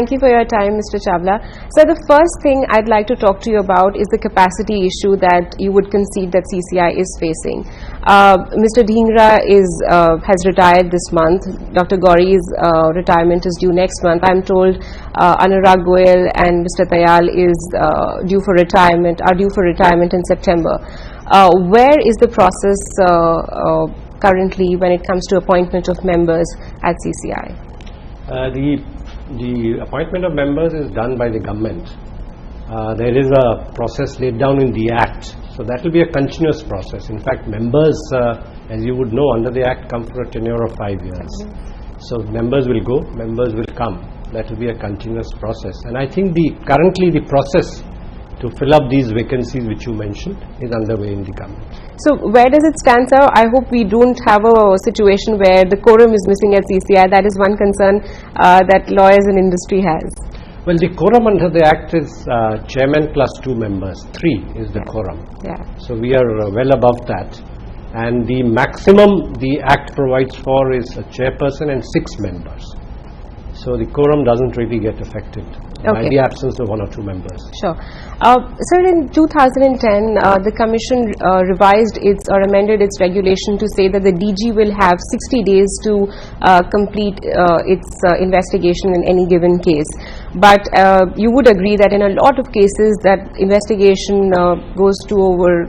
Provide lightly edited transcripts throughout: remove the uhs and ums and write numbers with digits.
Thank you for your time, Mr. Chawla. So the first thing I'd like to talk to you about is the capacity issue that you would concede that CCI is facing. Mr. Dhingra has retired this month. Dr. Gauri's retirement is due next month. I'm told Anurag Goyal and Mr. Tayal are due for retirement in September. Where is the process currently when it comes to appointment of members at CCI? The appointment of members is done by the government. There is a process laid down in the Act, so that will be a continuous process. In fact, members, as you would know, under the Act come for a tenure of 5 years. So members will go, members will come. That will be a continuous process. And I think currently the process to fill up these vacancies which you mentioned is underway in the government. So where does it stand, sir? I hope we don't have a situation where the quorum is missing at CCI. That is one concern that lawyers and industry has. Well, the quorum under the Act is chairman plus 2 members. 3 is the quorum. Yeah. So we are well above that. And the maximum the Act provides for is a chairperson and 6 members. So the quorum doesn't really get affected by the absence of 1 or 2 members. Sure. Sir, in 2010, the Commission revised amended its regulation to say that the DG will have 60 days to complete its investigation in any given case. But you would agree that in a lot of cases that investigation goes to over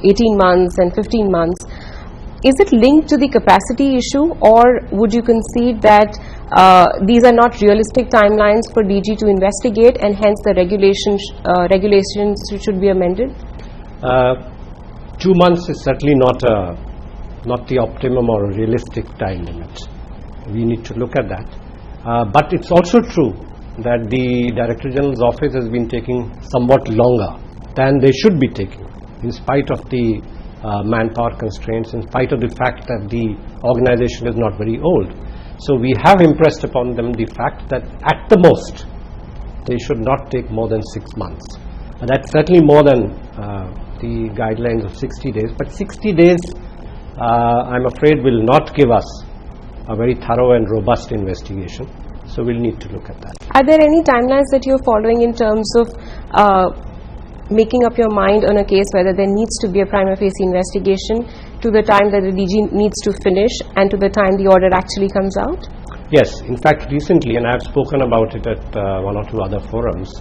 18 months and 15 months. Is it linked to the capacity issue, or would you concede that these are not realistic timelines for DG to investigate, and hence the regulations should be amended? 2 months is certainly not the optimum or a realistic time limit. We need to look at that. But it's also true that the Director General's office has been taking somewhat longer than they should be taking, in spite of the manpower constraints, in spite of the fact that the organization is not very old. So we have impressed upon them the fact that at the most they should not take more than 6 months. And that's certainly more than the guidelines of 60 days. But 60 days, I'm afraid, will not give us a very thorough and robust investigation. So we'll need to look at that. Are there any timelines that you're following in terms of making up your mind on a case whether there needs to be a prima facie investigation to the time that the DG needs to finish and to the time the order actually comes out? Yes, in fact recently, and I've spoken about it at 1 or 2 other forums,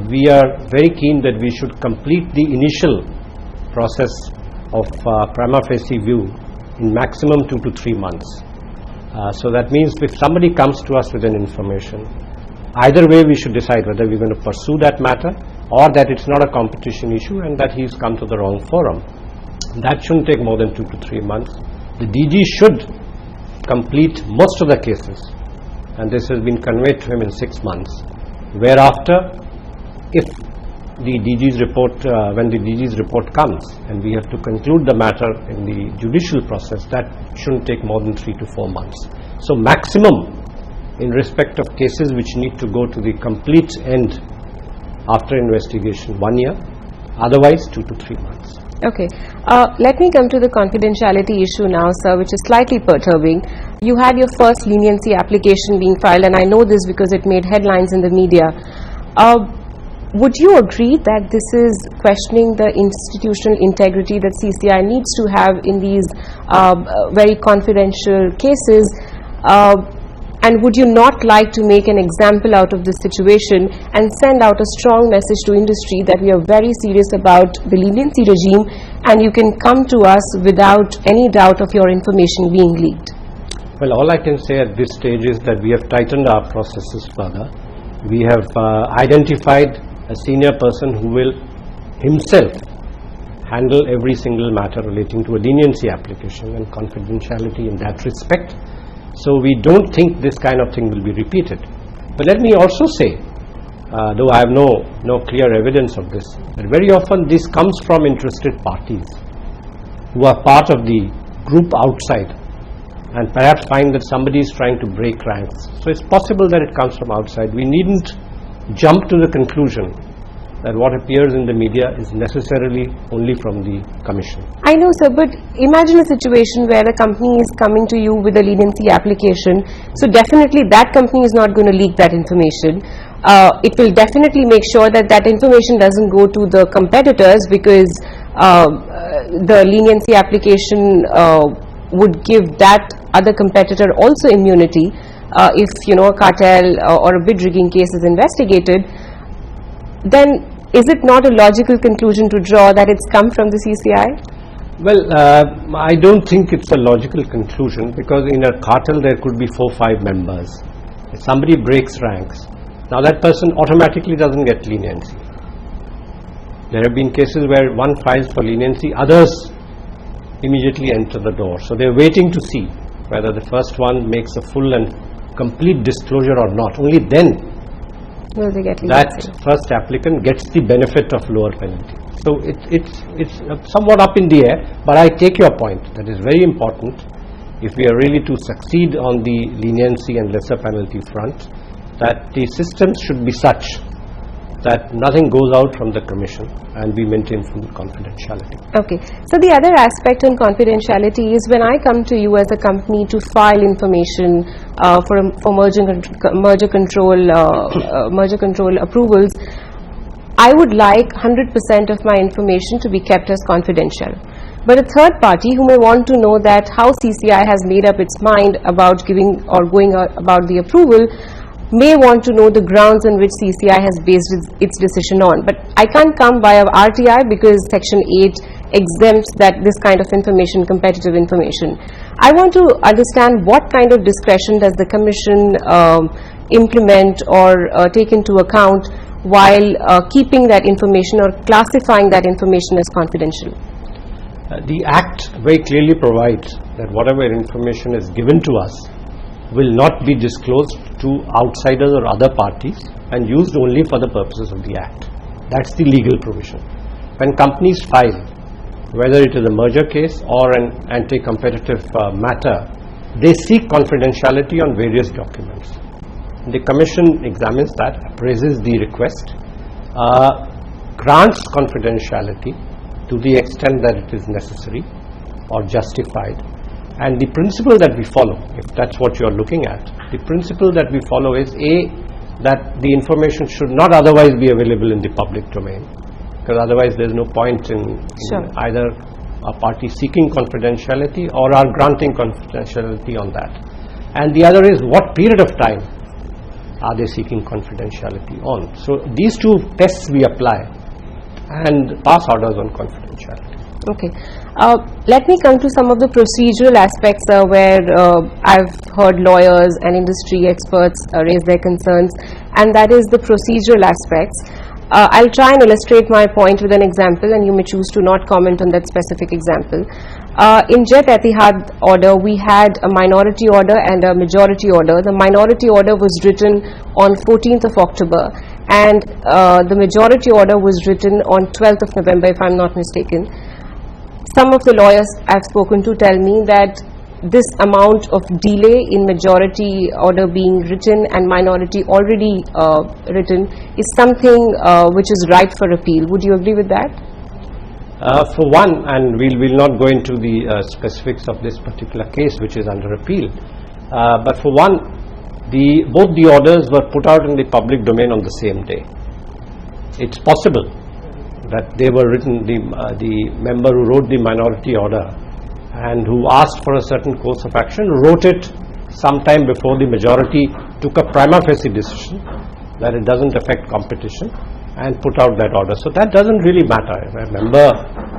we are very keen that we should complete the initial process of prima facie view in maximum 2 to 3 months. So that means if somebody comes to us with an information, either way we should decide whether we're going to pursue that matter or that it's not a competition issue and that he's come to the wrong forum. That shouldn't take more than 2 to 3 months. The DG should complete most of the cases, and this has been conveyed to him in 6 months. Whereafter, if the DG's report, when the DG's report comes and we have to conclude the matter in the judicial process, that shouldn't take more than 3 to 4 months. So maximum in respect of cases which need to go to the complete end after investigation, 1 year, otherwise 2 to 3 months. Okay. Let me come to the confidentiality issue now, sir, which is slightly perturbing. You had your first leniency application being filed, and I know this because it made headlines in the media. Would you agree that this is questioning the institutional integrity that CCI needs to have in these very confidential cases? And would you not like to make an example out of this situation and send out a strong message to industry that we are very serious about the leniency regime and you can come to us without any doubt of your information being leaked? Well, all I can say at this stage is that we have tightened our processes further. We have identified a senior person who will himself handle every single matter relating to a leniency application and confidentiality in that respect. So we don't think this kind of thing will be repeated. But let me also say, though I have no clear evidence of this, that very often this comes from interested parties who are part of the group outside and perhaps find that somebody is trying to break ranks. So it's possible that it comes from outside. We needn't jump to the conclusion that what appears in the media is necessarily only from the Commission. I know, sir, but imagine a situation where a company is coming to you with a leniency application. So definitely that company is not going to leak that information. It will definitely make sure that that information doesn't go to the competitors, because the leniency application would give that other competitor also immunity if, you know, a cartel or a bid rigging case is investigated. Then is it not a logical conclusion to draw that it's come from the CCI? Well, I don't think it's a logical conclusion, because in a cartel there could be 4-5 members. If somebody breaks ranks, now that person automatically doesn't get leniency. There have been cases where one files for leniency, others immediately enter the door. So they're waiting to see whether the first one makes a full and complete disclosure or not. Only then Will they get that leniency? first applicant gets the benefit of lower penalty. So it's somewhat up in the air, but I take your point. That is very important. If we are really to succeed on the leniency and lesser penalty front, that the systems should be such that nothing goes out from the Commission and we maintain full confidentiality. Okay. So the other aspect on confidentiality is when I come to you as a company to file information for merger control approvals, I would like 100% of my information to be kept as confidential. But a third party who may want to know that how CCI has made up its mind about giving or going about the approval may want to know the grounds on which CCI has based its decision on. But I can't come via RTI because Section 8 exempts that this kind of information, competitive information. I want to understand what kind of discretion does the Commission implement or take into account while keeping that information or classifying that information as confidential. The Act very clearly provides that whatever information is given to us will not be disclosed to outsiders or other parties and used only for the purposes of the Act. That's the legal provision. When companies file, whether it is a merger case or an anti-competitive matter, they seek confidentiality on various documents. The Commission examines that, appraises the request, grants confidentiality to the extent that it is necessary or justified. And the principle that we follow, if that's what you're looking at, the principle that we follow is that the information should not otherwise be available in the public domain, because otherwise there's no point in either a party seeking confidentiality or our granting confidentiality on that. And the other is what period of time are they seeking confidentiality on. So these two tests we apply and pass orders on confidentiality. Okay. Let me come to some of the procedural aspects where I've heard lawyers and industry experts raise their concerns, and that is the procedural aspects. I'll try and illustrate my point with an example, and you may choose to not comment on that specific example. In Jet Etihad order, we had a minority order and a majority order. The minority order was written on 14th of October, and the majority order was written on 12th of November, if I'm not mistaken. Some of the lawyers I've spoken to tell me that this amount of delay in majority order being written and minority already written is something which is ripe for appeal. Would you agree with that? For one, and we'll not go into the specifics of this particular case which is under appeal, but for one, both the orders were put out in the public domain on the same day. It's possible that they were written, the member who wrote the minority order and who asked for a certain course of action wrote it sometime before the majority took a prima facie decision that it doesn't affect competition and put out that order. So that doesn't really matter. If a member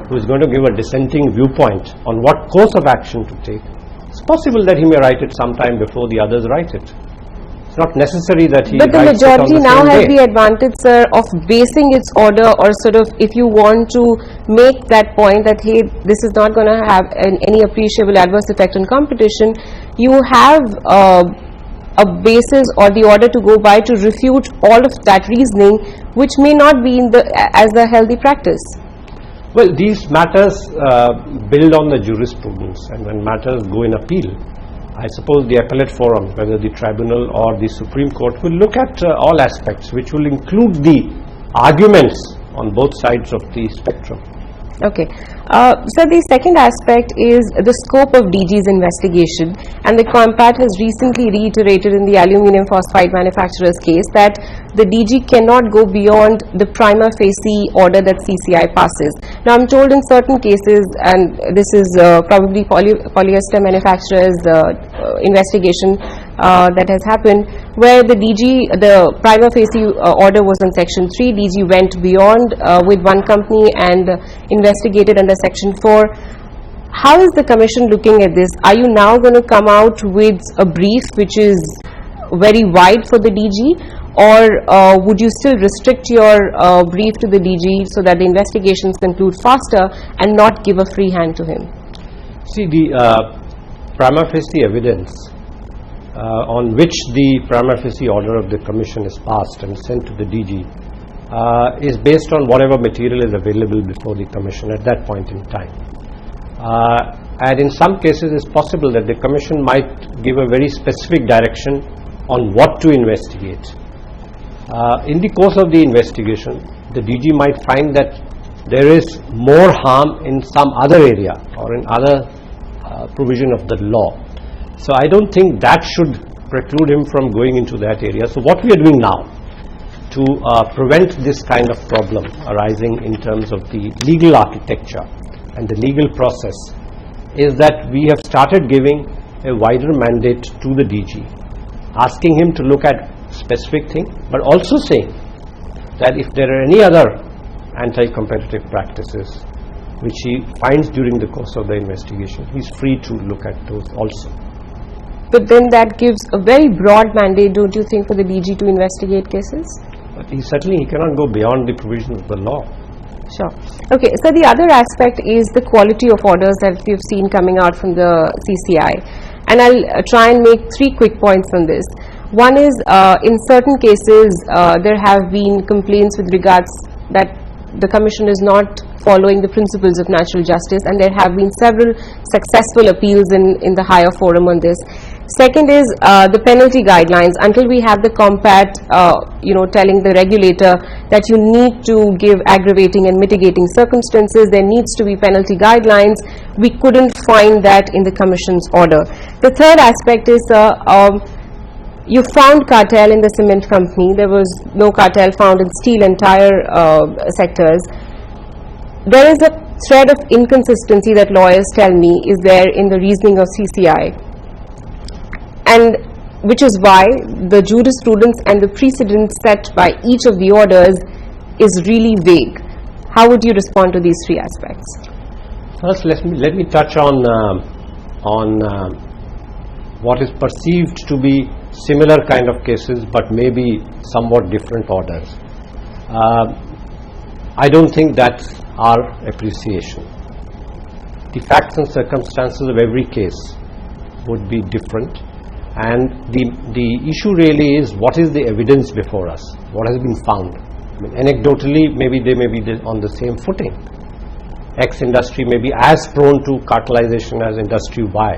who is going to give a dissenting viewpoint on what course of action to take, it's possible that he may write it sometime before the others write it. It's not necessary that he. But the writes majority it on the now same has day. the advantage, sir, of basing its order, or sort of, if you want to make that point that, hey, this is not going to have any appreciable adverse effect on competition, you have a basis or the order to go by to refute all of that reasoning, which may not be as a healthy practice. Well, these matters build on the jurisprudence, and when matters go in appeal, I suppose the appellate forum, whether the tribunal or the Supreme Court, will look at all aspects, which will include the legal basis for the decision. And if the decision is arguments on both sides of the spectrum. Okay. So the second aspect is the scope of DG's investigation, and the COMPAT has recently reiterated in the aluminium phosphide manufacturer's case that the DG cannot go beyond the prima facie order that CCI passes. Now I'm told in certain cases, and this is probably polyester manufacturer's investigation that has happened, where the DG, the prima facie order was on section 3, DG went beyond with one company and investigated under section 4. How is the commission looking at this? Are you now going to come out with a brief which is very wide for the DG, or would you still restrict your brief to the DG so that the investigations conclude faster and not give a free hand to him? See, the prima facie evidence on which the prima facie order of the commission is passed and sent to the DG is based on whatever material is available before the commission at that point in time. And in some cases it's possible that the commission might give a very specific direction on what to investigate. In the course of the investigation, the DG might find that there is more harm in some other area or in other provision of the law. So I don't think that should preclude him from going into that area. So what we are doing now to prevent this kind of problem arising in terms of the legal architecture and the legal process is that we have started giving a wider mandate to the DG, asking him to look at specific thing, but also saying that if there are any other anti-competitive practices which he finds during the course of the investigation, he is free to look at those also. But then that gives a very broad mandate, don't you think, for the DG to investigate cases? But he cannot go beyond the provision of the law. Sure. Okay, so the other aspect is the quality of orders that we've seen coming out from the CCI. And I'll try and make 3 quick points on this. One is, in certain cases, there have been complaints with regards that the Commission is not following the principles of natural justice, and there have been several successful appeals in the higher forum on this. Second is the penalty guidelines. Until we have the COMPAT, telling the regulator that you need to give aggravating and mitigating circumstances, there needs to be penalty guidelines. We couldn't find that in the Commission's order. The third aspect is you found cartel in the cement company. There was no cartel found in steel and tire sectors. There is a thread of inconsistency that lawyers tell me is there in the reasoning of CCI, and which is why the jurisprudence and the precedent set by each of the orders is really vague. How would you respond to these 3 aspects? First, let me touch on what is perceived to be similar kind of cases but maybe somewhat different orders. I don't think that's our appreciation. The facts and circumstances of every case would be different, and the issue really is what is the evidence before us, what has been found. I mean, anecdotally maybe they may be on the same footing. X industry may be as prone to cartelization as industry Y,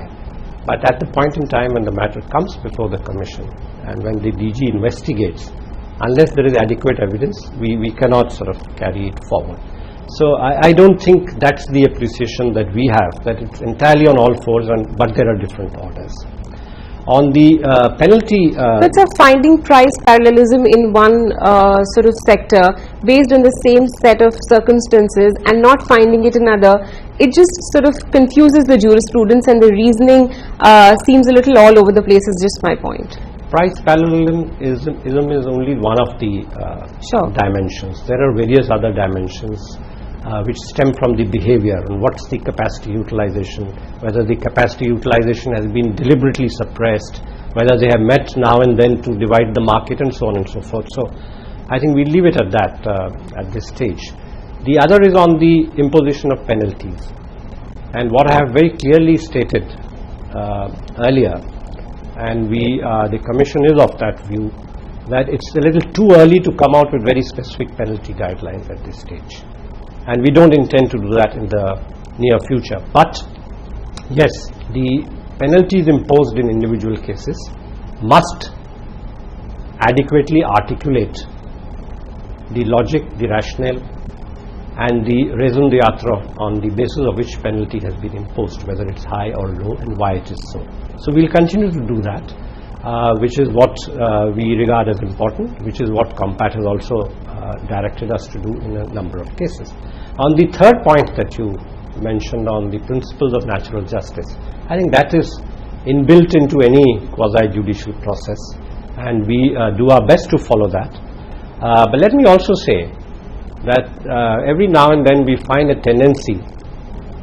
but at the point in time when the matter comes before the Commission and when the DG investigates, unless there is adequate evidence, we cannot sort of carry it forward. So I don't think that's the appreciation that we have, that it's entirely on all fours, but there are different orders. On the penalty... But sir, finding price parallelism in one sort of sector based on the same set of circumstances and not finding it in other, it just sort of confuses the jurisprudence, and the reasoning seems a little all over the place, is just my point. Price parallelism is only one of the dimensions. There are various other dimensions which stem from the behavior and what's the capacity utilization, whether the capacity utilization has been deliberately suppressed, whether they have met now and then to divide the market, and so on and so forth. So I think we leave it at that at this stage. The other is on the imposition of penalties, and what I have very clearly stated earlier, and the Commission is of that view, that it's a little too early to come out with very specific penalty guidelines at this stage, and we don't intend to do that in the near future. But yes, the penalties imposed in individual cases must adequately articulate the logic, the rationale, and the raison d'etre on the basis of which penalty has been imposed, whether it's high or low, and why it is so. So we'll continue to do that, which is what we regard as important, which is what COMPAT has also directed us to do in a number of cases. On the third point that you mentioned on the principles of natural justice, I think that is inbuilt into any quasi-judicial process, and we do our best to follow that. But let me also say that every now and then we find a tendency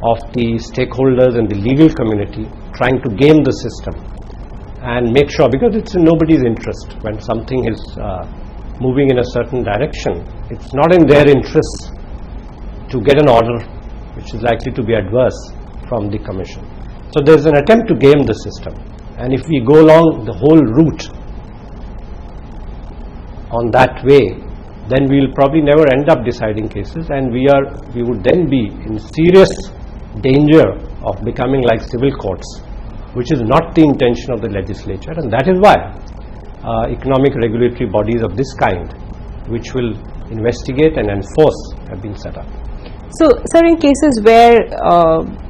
of the stakeholders and the legal community trying to game the system and make sure, because it's in nobody's interest when something is moving in a certain direction, it's not in their interest to get an order which is likely to be adverse from the Commission. So there's an attempt to game the system, and if we go along the whole route on that way, then we will probably never end up deciding cases, and we would then be in serious danger of becoming like civil courts, which is not the intention of the legislature, and that is why economic regulatory bodies of this kind, which will investigate and enforce, have been set up. So, sir, in cases where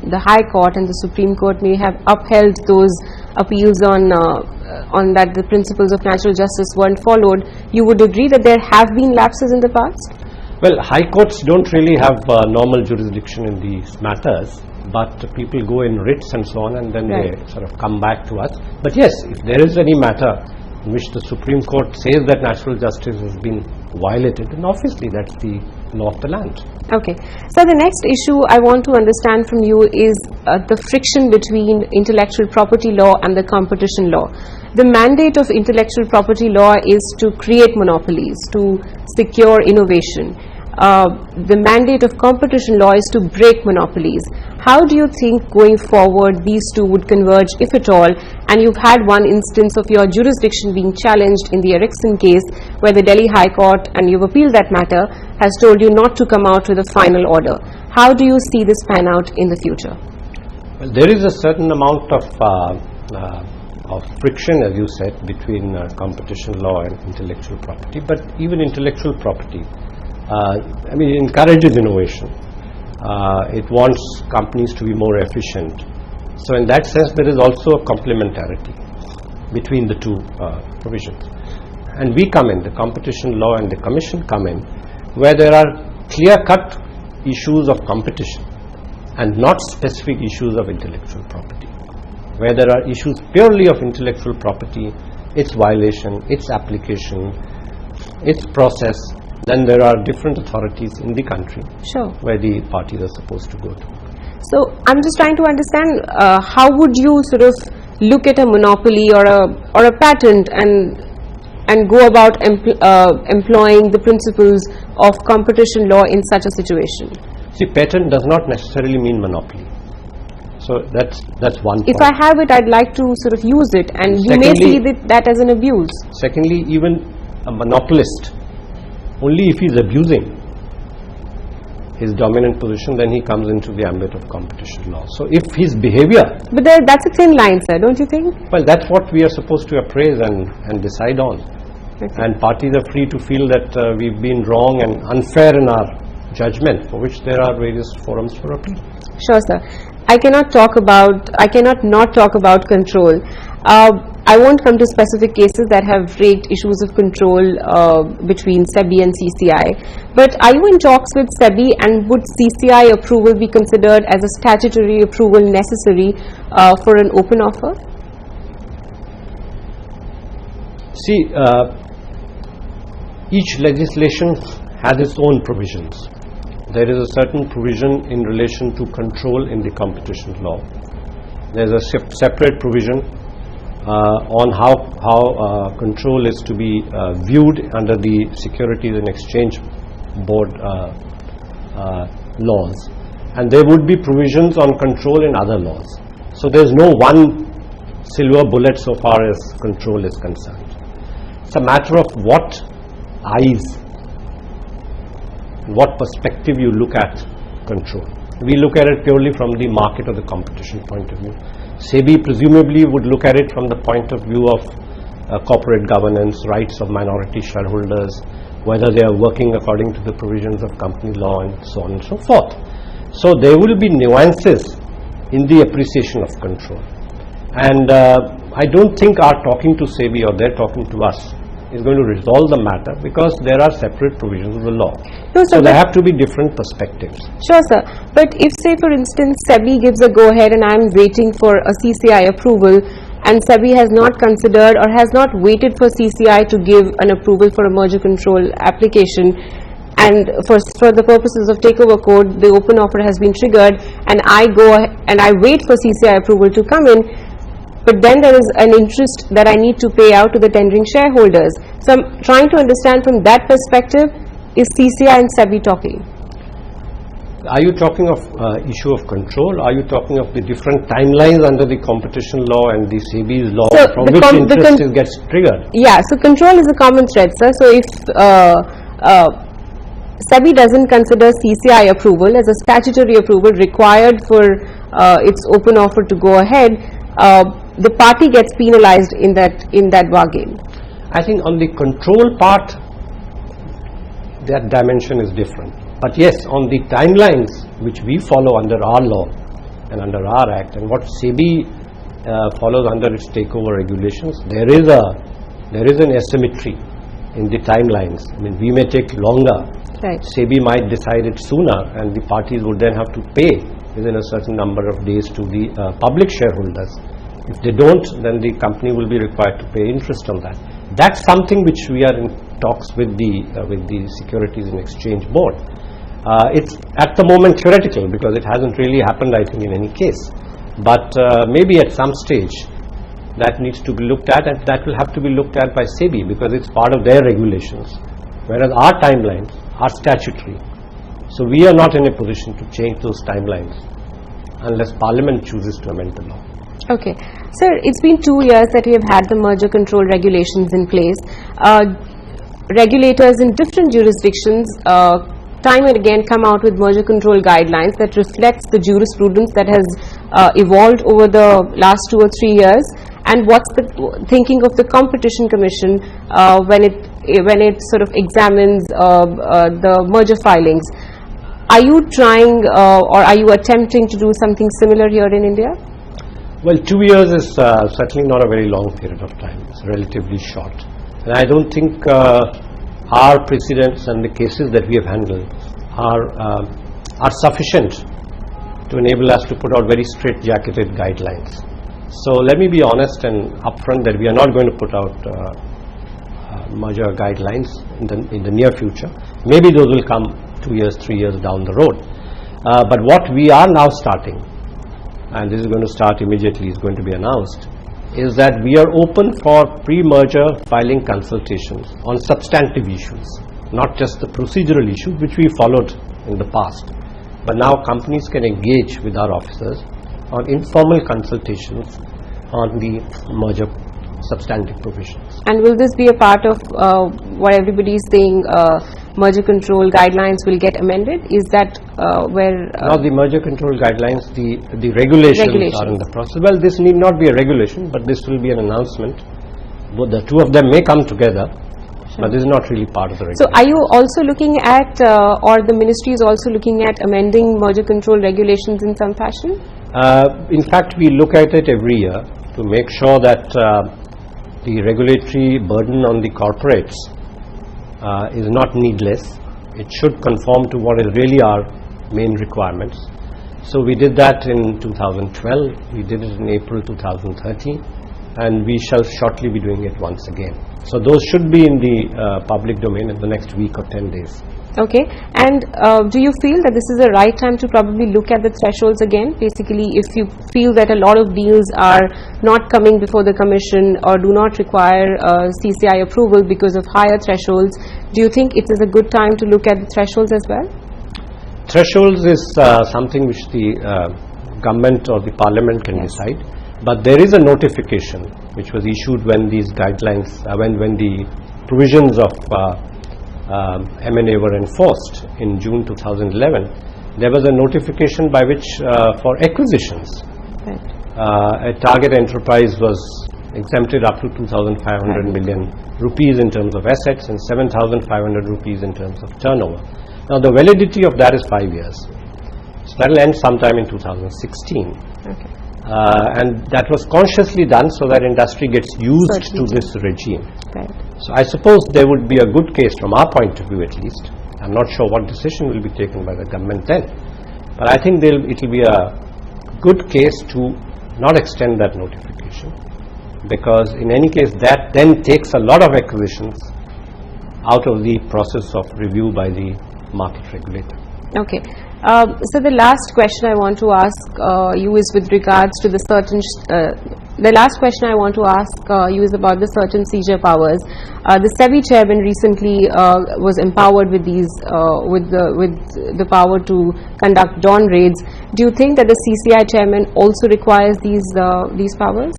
the High Court and the Supreme Court may have upheld those appeals on that the principles of natural justice weren't followed, you would agree that there have been lapses in the past? Well, High Courts don't really have normal jurisdiction in these matters, but people go in writs and so on, and then they sort of come back to us. But yes, if there is any matter in which the Supreme Court says that natural justice has been violated, then obviously that's the law of the land. Okay. So the next issue I want to understand from you is the friction between intellectual property law and the competition law. The mandate of intellectual property law is to create monopolies, to secure innovation. The mandate of competition law is to break monopolies. How do you think going forward these two would converge, if at all? And you've had one instance of your jurisdiction being challenged in the Ericsson case, where the Delhi High Court, and you've appealed that matter, has told you not to come out with a final order. How do you see this pan out in the future? Well, there is a certain amount of friction, as you said, between competition law and intellectual property. But even intellectual property, encourages innovation. It wants companies to be more efficient. So in that sense, there is also a complementarity between the two provisions. And we come in, the competition law and the Commission come in, where there are clear-cut issues of competition and not specific issues of intellectual property. Where there are issues purely of intellectual property, its violation, its application, its process, then there are different authorities in the country where the parties are supposed to go to. So I'm just trying to understand how would you sort of look at a monopoly or a patent and go about employing the principles of competition law in such a situation? See, patent does not necessarily mean monopoly. So that's one point. If I have it, I'd like to sort of use it, and you may see that as an abuse. Secondly, even a monopolist, only if he's abusing his dominant position, then he comes into the ambit of competition law. So if his behavior... But that's a thin line, sir, don't you think? Well, that's what we are supposed to appraise and decide on. Okay. And parties are free to feel that we've been wrong and unfair in our judgment, for which there are various forums for appeal. Sure, sir. I cannot not talk about control. I won't come to specific cases that have raised issues of control between SEBI and CCI. But are you in talks with SEBI, and would CCI approval be considered as a statutory approval necessary for an open offer? See, each legislation has its own provisions. There is a certain provision in relation to control in the competition law. There is a separate provision on how control is to be viewed under the Securities and Exchange Board laws, and there would be provisions on control in other laws. So there is no one silver bullet so far as control is concerned. It's a matter of what eyes, what perspective you look at control. We look at it purely from the market or the competition point of view. SEBI presumably would look at it from the point of view of corporate governance, rights of minority shareholders, whether they are working according to the provisions of company law and so on and so forth. So there will be nuances in the appreciation of control. And I don't think our talking to SEBI or their talking to us is going to resolve the matter, because there are separate provisions of the law. No, so there have to be different perspectives. Sure, sir. But if, say, for instance, SEBI gives a go-ahead and I'm waiting for a CCI approval, and SEBI has not considered or has not waited for CCI to give an approval for a merger control application, and for the purposes of takeover code, the open offer has been triggered, and I go and I wait for CCI approval to come in, but then there is an interest that I need to pay out to the tendering shareholders. So I'm trying to understand from that perspective, is CCI and SEBI talking? Are you talking of issue of control? Are you talking of the different timelines under the competition law and the SEBI's law, so from which interest gets triggered? Yeah, so control is a common thread, sir. So if SEBI doesn't consider CCI approval as a statutory approval required for its open offer to go ahead, the party gets penalized in that bargain. I think on the control part, that dimension is different. But yes, on the timelines which we follow under our law and under our act, and what SEBI follows under its takeover regulations, there is an asymmetry in the timelines. I mean, we may take longer. Right. SEBI might decide it sooner, and the parties would then have to pay within a certain number of days to the public shareholders. If they don't, then the company will be required to pay interest on that. That's something which we are in talks with the Securities and Exchange Board. It's at the moment theoretical, because it hasn't really happened, I think, in any case. But maybe at some stage that needs to be looked at, and that will have to be looked at by SEBI, because it's part of their regulations, whereas our timelines are statutory. So we are not in a position to change those timelines unless Parliament chooses to amend the law. Okay. Sir, it's been 2 years that we have had the merger control regulations in place. Regulators in different jurisdictions time and again come out with merger control guidelines that reflects the jurisprudence that has evolved over the last 2 or 3 years, and what's the thinking of the Competition Commission when it sort of examines the merger filings. Are you trying or are you attempting to do something similar here in India? Well, 2 years is certainly not a very long period of time. It's relatively short. And I don't think our precedents and the cases that we have handled are sufficient to enable us to put out very straight-jacketed guidelines. So let me be honest and upfront that we are not going to put out merger guidelines in the near future. Maybe those will come 2 years, 3 years down the road. But what we are now starting, and this is going to start immediately, is going to be announced, is that we are open for pre-merger filing consultations on substantive issues, not just the procedural issues which we followed in the past. But now companies can engage with our officers on informal consultations on the merger substantive provisions. And will this be a part of what everybody is saying, merger control guidelines will get amended? Is that where... Not the merger control guidelines, the regulations are in the process. Well, this need not be a regulation, but this will be an announcement. Both the two of them may come together, but this is not really part of the regulation. So are you also looking at, or the ministry is also looking at amending merger control regulations in some fashion? In fact, we look at it every year to make sure that the regulatory burden on the corporates is not needless. It should conform to what is really our main requirements. So we did that in 2012, we did it in April 2013, and we shall shortly be doing it once again. So those should be in the public domain in the next week or 10 days. Okay. And do you feel that this is the right time to probably look at the thresholds again? Basically, if you feel that a lot of deals are not coming before the commission or do not require CCI approval because of higher thresholds, do you think it is a good time to look at the thresholds as well? Thresholds is something which the government or the parliament can decide, but there is a notification which was issued when these guidelines, when the provisions of M&A were enforced in June 2011. There was a notification by which for acquisitions, a target enterprise was exempted up to 2,500 million rupees in terms of assets and 7,500 rupees in terms of turnover. Now the validity of that is 5 years. So that will end sometime in 2016. Okay. And that was consciously done so that industry gets used to this regime. Right. So I suppose there would be a good case from our point of view at least. I'm not sure what decision will be taken by the government then. But I think it will be a good case to not extend that notification, because in any case that then takes a lot of acquisitions out of the process of review by the market regulator. Okay. So the last question I want to ask you is with regards to the certain the last question I want to ask you is about the certain seizure powers. The SEBI chairman recently was empowered with these with the power to conduct dawn raids. Do you think that the CCI chairman also requires these powers?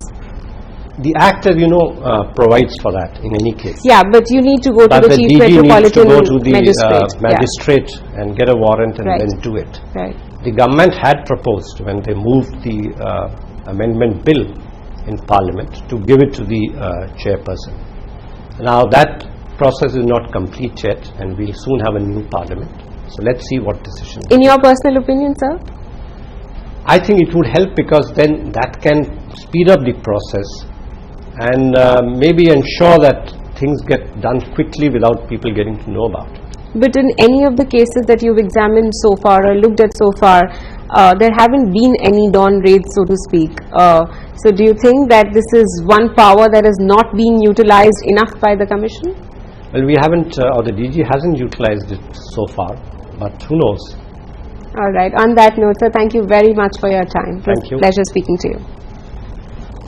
The Act, as you know, provides for that in any case. Yeah, but you need to go to the Chief Metropolitan Magistrate and get a warrant and Right. then do it. Right. The government had proposed, when they moved the amendment bill in Parliament, to give it to the chairperson. Now that process is not complete yet, and we'll soon have a new Parliament. So let's see what decision. In your personal opinion, sir? I think it would help, because then that can speed up the process and maybe ensure that things get done quickly without people getting to know about it. But in any of the cases that you've examined so far or looked at so far, there haven't been any dawn raids, so to speak. So do you think that this is one power that is not being utilized enough by the Commission? Well, we haven't, or the DG hasn't utilized it so far, but who knows. All right. On that note, sir, thank you very much for your time. It was Thank you. a pleasure speaking to you.